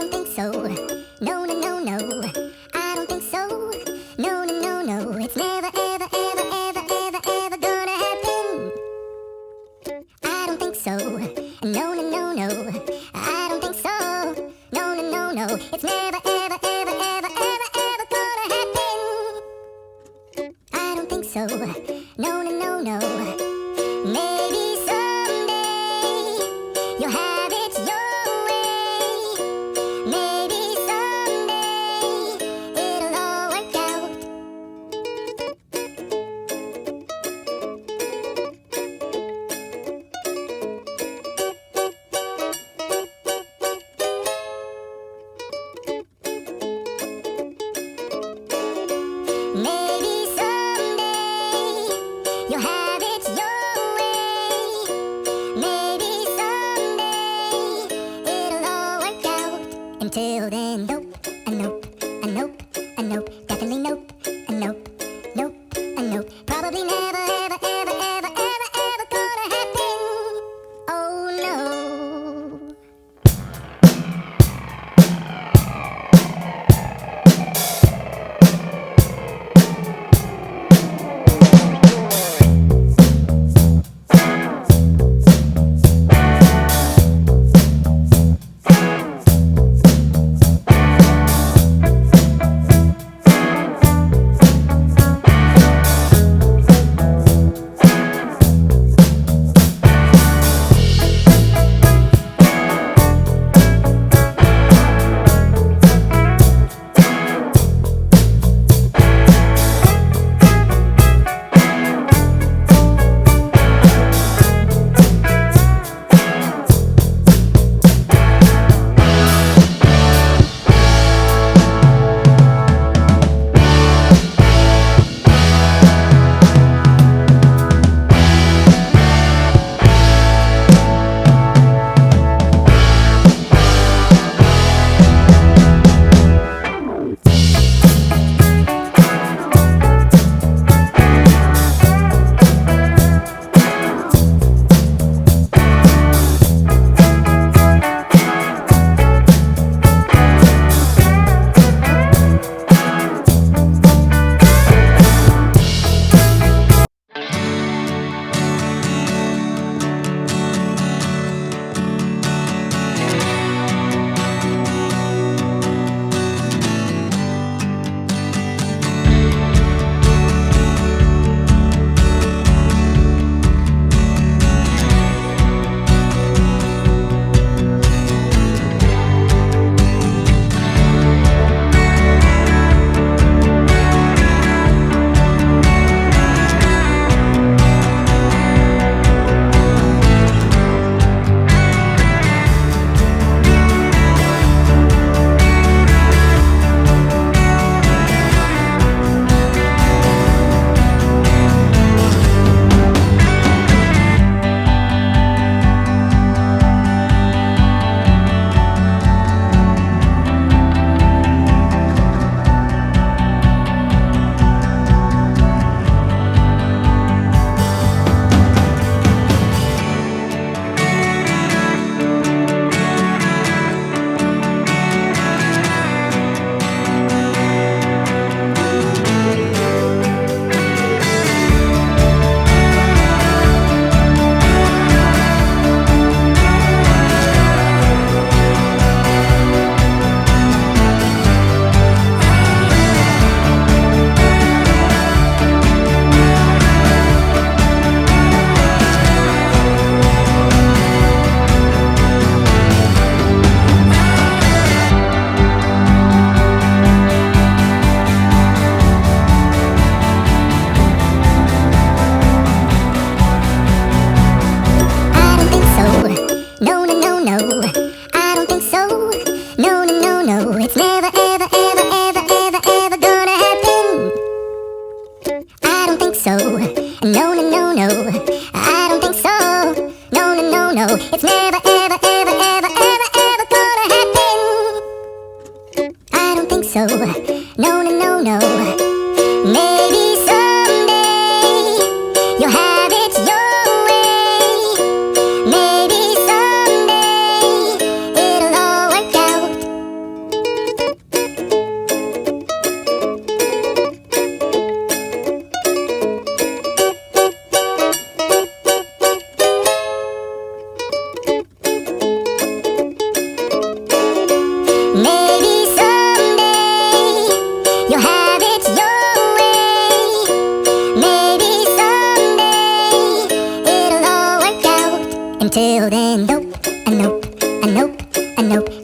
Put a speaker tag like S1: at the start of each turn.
S1: don't think so. No, no, no, no. I don't think so. No, no, no, no. It's never, ever, ever, ever, ever, ever gonna happen. I don't think so. No, no, no, no. I don't think so. No, no, no, no. It's never, ever, ever, ever, ever, ever gonna happen. I don't think so. No, no, no, no. Maybe someday you'll have it your way. Maybe someday it'll all work out. Maybe someday you'll have it your way. Maybe someday it'll all work out. Until then, nope, a nope, a nope, a nope, definitely nope, a nope, nope, a nope. Probably never, ever, ever, ever, ever, ever gonna happen. Oh no. So, no, no, no, no, I don't think so. No, no, no, no, it's never, ever, ever, ever, ever, ever gonna happen. I don't think so. No, no, no, no. Maybe someday you'll have it your way. Maybe someday it'll all work out. nope, a nope, a nope, a nope.